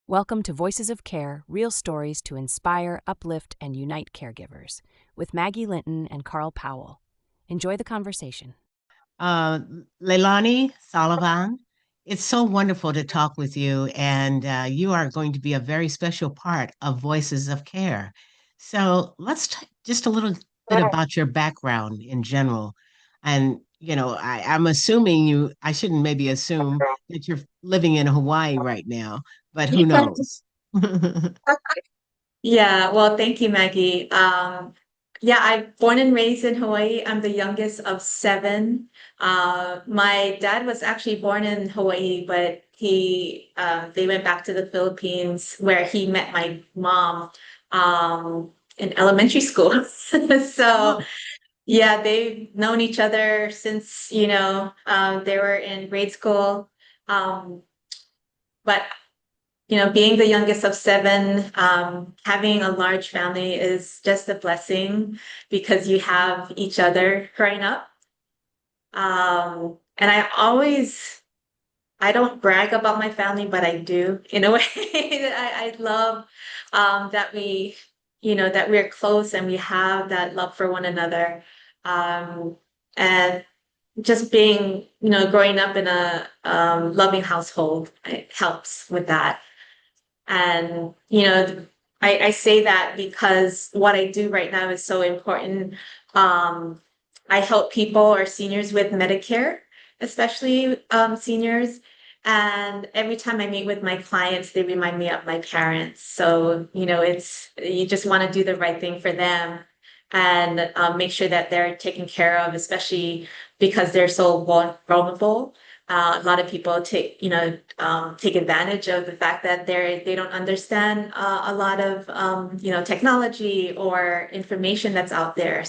Welcome to Voices of Care, real stories to inspire, uplift, and unite caregivers, with Maggie Linton and Carl Powell. Enjoy the conversation. Uh, Leilani Sullivan, it's so wonderful to talk with you, and you are going to be a very special part of Voices of Care. So let's just a little bit about your background in general. And, I'm assuming I shouldn't maybe assume that you're living in Hawaii right now, but who knows? Yeah, well, thank you, Maggie. Yeah, I'm born and raised in Hawaii. I'm the youngest of seven. My dad was actually born in Hawaii, but they went back to the Philippines where he met my mom in elementary school. So Oh, yeah, they've known each other since, they were in grade school. Um, but being the youngest of seven, having a large family is just a blessing because you have each other growing up. And I don't brag about my family, but I do in a way. I love that that we're close and we have that love for one another. Um, and just being, growing up in a loving household, it helps with that. And, I say that because what I do right now is so important. I help people or seniors with Medicare, especially seniors. And every time I meet with my clients, they remind me of my parents. So, you just want to do the right thing for them and make sure that they're taken care of, especially because they're so vulnerable. A lot of people take advantage of the fact that they don't understand a lot of technology or information that's out there.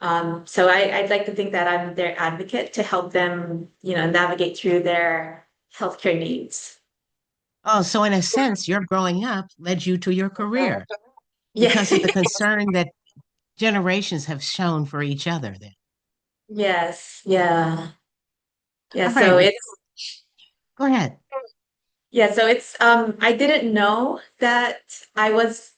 I'd like to think that I'm their advocate to help them, navigate through their healthcare needs. oh, so in a sense, your growing up led you to your career Yeah. because of the concern that generations have shown for each other then. Yes. Yeah. Yeah. All right, go ahead. I didn't know that I was,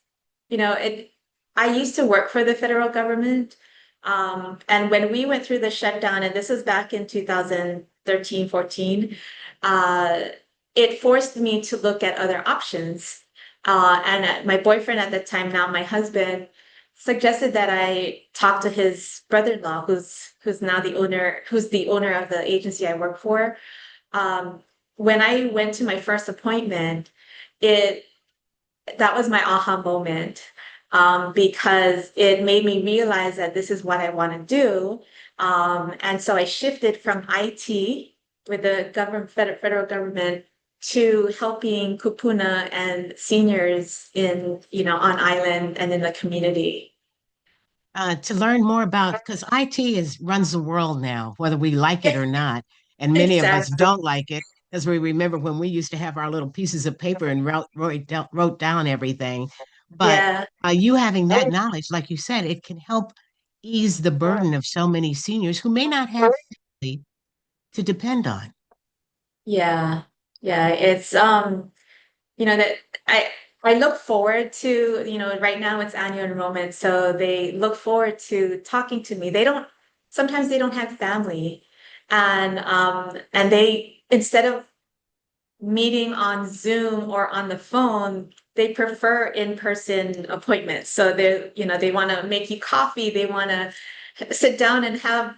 it I used to work for the federal government. And when we went through the shutdown, and this was back in 2013, 14, uh, it forced me to look at other options. My boyfriend at the time, now my husband, suggested that I talk to his brother-in-law, who's the owner of the agency I work for. um, when I went to my first appointment, it that was my aha moment, because it made me realize that this is what I want to do. And so I shifted from IT with the federal government to helping kupuna and seniors on island and in the community. To learn more about, because IT runs the world now, whether we like it or not, and many of us Exactly. don't like it, because we remember when we used to have our little pieces of paper and wrote down everything. But Yeah. you having that knowledge, like you said, it can help ease the burden of so many seniors who may not have family to depend on. Yeah. Yeah. That I I look forward to, right now it's annual enrollment, so they look forward to talking to me. Sometimes they don't have family, and they, instead of meeting on Zoom or on the phone, they prefer in-person appointments. So they want to make you coffee, they want to sit down and have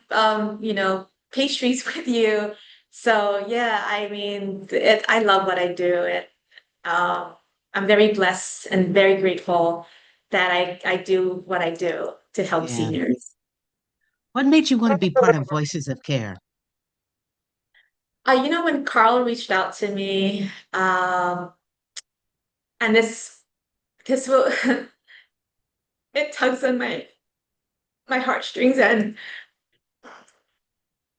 pastries with you. So yeah, I mean, I love what I do. Um, I'm very blessed and very grateful that I do what I do to help Yeah. seniors. What made you want to be part of Voices of Care? When Carl reached out to me, and this will it tugs on my heartstrings, and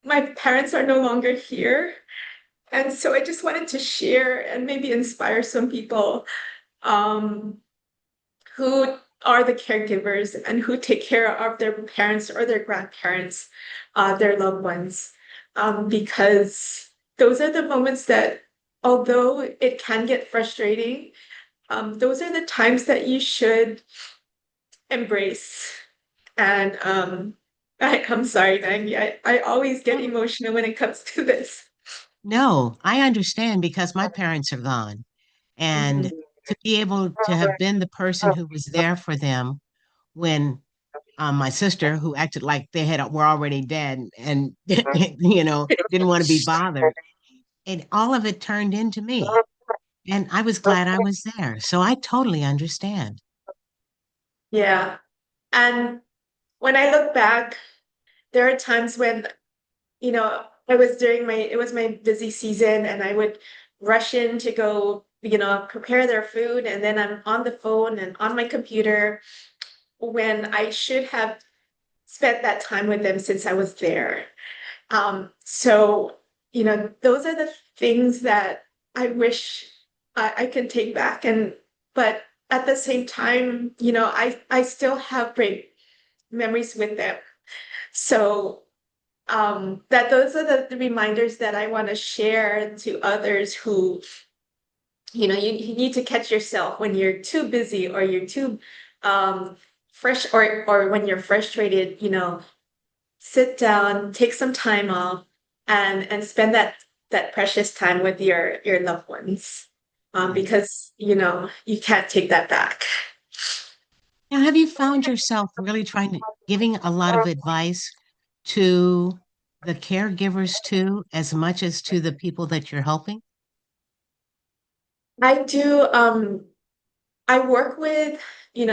my parents are no longer here, and so I just wanted to share and maybe inspire some people um, who are the caregivers and who take care of their parents or their grandparents, their loved ones, because those are the moments that although it can get frustrating, those are the times that you should embrace. And I'm sorry, Maggie. I always get No, emotional when it comes to this. no, I understand because my parents are gone. And Mhm. to be able to have been the person who was there for them when my sister, who acted like they had were already dead and didn't want to be bothered, and all of it turned into me. And I was glad I was there. So I totally understand. Yeah. And when I look back, there are times when, it was my busy season and I would rush in to go, prepare their food. And then I'm on the phone and on my computer when I should have spent that time with them since I was there. So, those are the things that I wish I could take back. But at the same time, I still have great memories with them. So, that those are the reminders that I want to share to others who, you need to catch yourself when you're too busy or you're too fresh or when you're frustrated, sit down, take some time off, and spend that precious time with your loved ones, Right. because you can't take that back. Now, have you found yourself really trying to giving a lot of advice to the caregivers too, as much as to the people that you're helping? I do. I work with,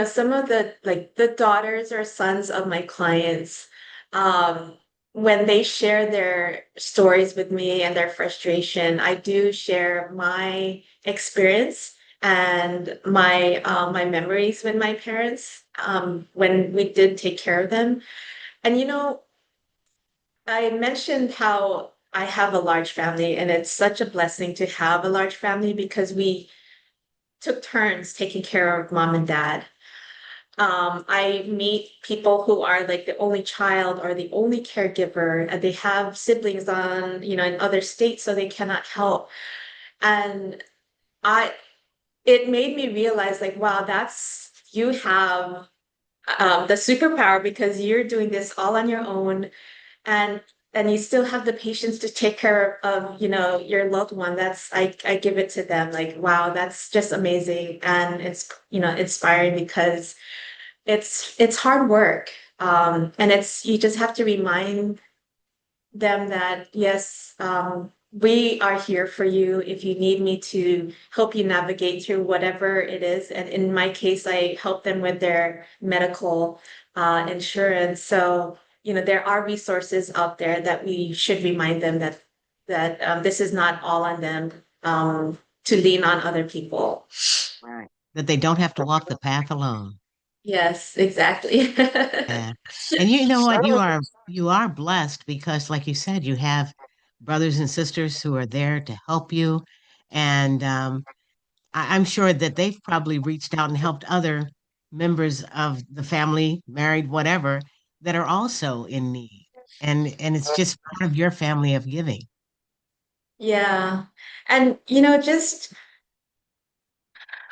some of the like the daughters or sons of my clients. Um, when they share their stories with me and their frustration, I do share my experience and my memories with my parents, when we did take care of them. And I mentioned how I have a large family, and it's such a blessing to have a large family because we took turns taking care of mom and dad. I meet people who are like the only child or the only caregiver, and they have siblings in other states, so they cannot help. And I, it made me realize, like, wow, you have the superpower because you're doing this all on your own, and you still have the patience to take care of, your loved one. I give it to them. Like, wow, that's just amazing, and it's inspiring because it's hard work. And you just have to remind them that, yes, we are here for you if you need me to help you navigate through whatever it is. And in my case, I help them with their medical insurance. So, there are resources out there that we should remind them that this is not all on them, to lean on other people. Right. That they don't have to walk the path alone. Yes, exactly. Yeah. And you know what? You are blessed because, like you said, you have brothers and sisters who are there to help you. And I'm sure that they've probably reached out and helped other members of the family, married, whatever, that are also in need. And it's just part of your family of giving. Yeah. And just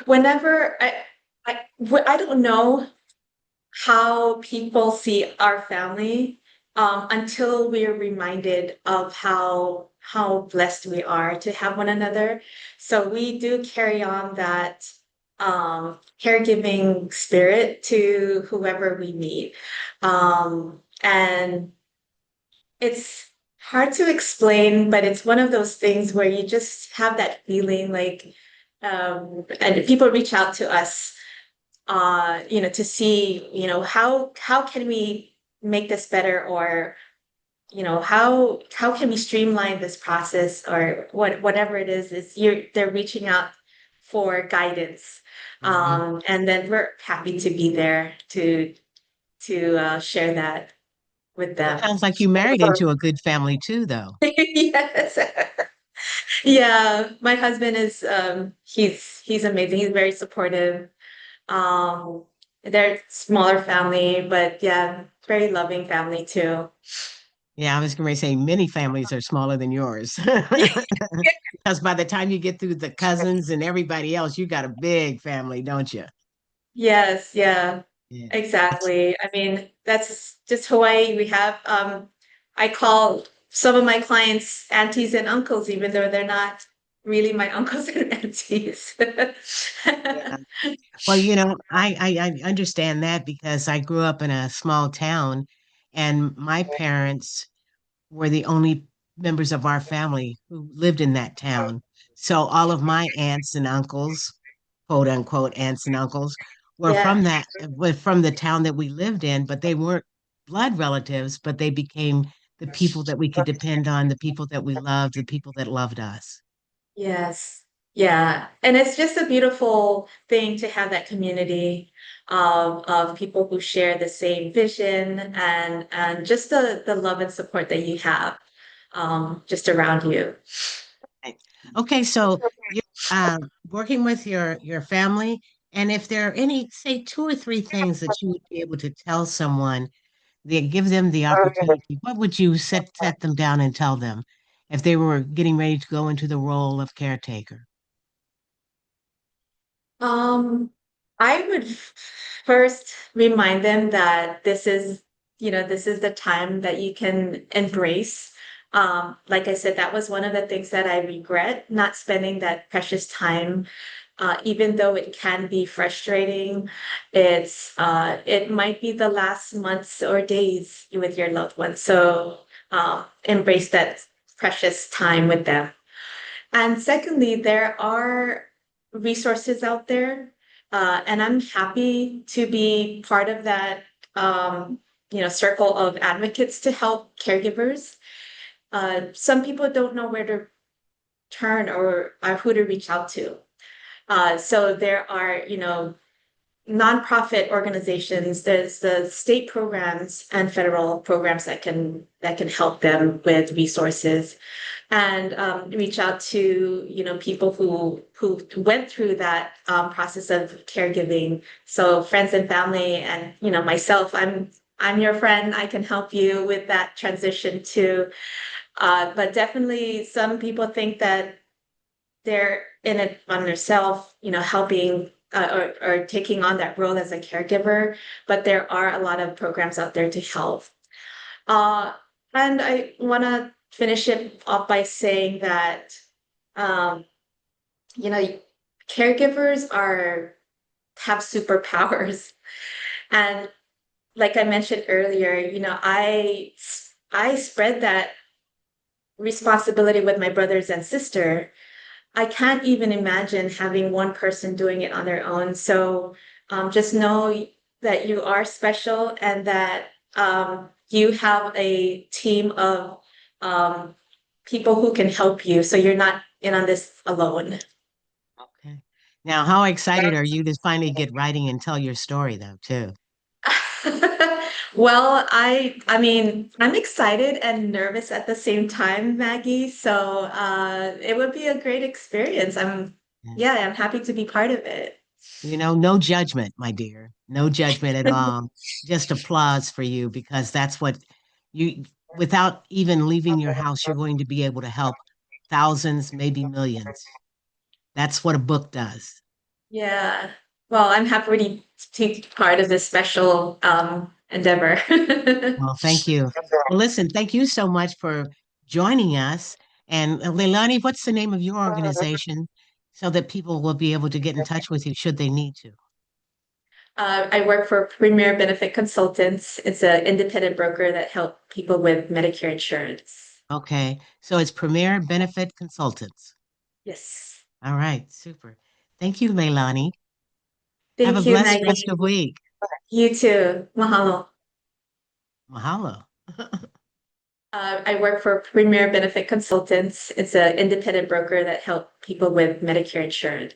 whenever I don't know how people see our family, until we're reminded of how blessed we are to have one another. So we do carry on that caregiving spirit to whoever we meet. And it's hard to explain, but it's one of those things where you just have that feeling like, and people reach out to us, to see, how can we make this better, or, how can we streamline this process, or whatever it is they're reaching out for guidance. Mhm. And then we're happy to be there to share that with It them. sounds like you married into a good family too, though. Yes. Yeah, my husband is he's amazing. He's very supportive. Um they're smaller family, but yeah, very loving family too. Yeah, I was going to say many families are smaller than yours. Because by the time you get through the cousins and everybody else, you got a big family, don't you? Yes, yeah, Yeah. exactly. I mean, that's just Hawaii. We have, I call some of my clients aunties and uncles, even though they're not really my uncles and aunties. Yeah. Well, I understand that because I grew up in a small town and my parents were the only members of our family who lived in that town. So all of my aunts and uncles, quote unquote aunts and uncles, Yeah. were from the town that we lived in, but they weren't blood relatives, but they became the people that we could depend on, the people that we loved, the people that loved us. Yes. Yeah. And it's just a beautiful thing to have that community of people who share the same vision and just the love and support that you have just around you. Right. Okay, so you're working with your family, and if there are any, say, two or three things that you would be able to tell someone that give them the opportunity, what would you set them down and tell them if they were getting ready to go into the role of caretaker? Um, I would first remind them that this is the time that you can embrace. Like I said, that was one of the things that I regret, not spending that precious time. Even though it can be frustrating, it might be the last months or days with your loved ones. So embrace that precious time with them. And secondly, there are resources out there, and I'm happy to be part of that, circle of advocates to help caregivers. Some people don't know where to turn or who to reach out to. So there are, nonprofit organizations. There's the state programs and federal programs that can help them with resources and reach out to people who went through that process of caregiving. So friends and family, and myself. I'm your friend. I can help you with that transition too. But definitely, some people think that they're in it on themselves, helping or taking on that role as a caregiver. But there are a lot of programs out there to help. Uh, and I want to finish it off by saying that, um, you know, caregivers have superpowers. And like I mentioned earlier, I spread that responsibility with my brothers and sister. I can't even imagine having one person doing it on their own. So just know that you are special and that you have a team of um, people who can help you. So you're not in on this alone. Okay. Now, how excited are you to finally get writing and tell your story, though, too? Well, I mean, I'm excited and nervous at the same time, Maggie. So it would be a great experience. Yeah. Yeah, I'm happy to be part of it. No judgment, my dear. No judgment at all. Just applause for you because that's what you, without even leaving your house, you're going to be able to help thousands, maybe millions. That's what a book does. Yeah. Well, I'm happy to be part of this special endeavor. Well, thank you. Well, listen, thank you so much for joining us. And Leilani, what's the name of your organization so that people will be able to get in touch with you should they need to? I work for Premier Benefit Consultants. It's an independent broker that help people with Medicare insurance. Okay, so it's Premier Benefit Consultants. Yes. All right, super. Thank you, Leilani. Have a Thank you, blessed Maggie. rest of week. You too. Mahalo. Mahalo. I work for Premier Benefit Consultants. It's an independent broker that help people with Medicare insurance.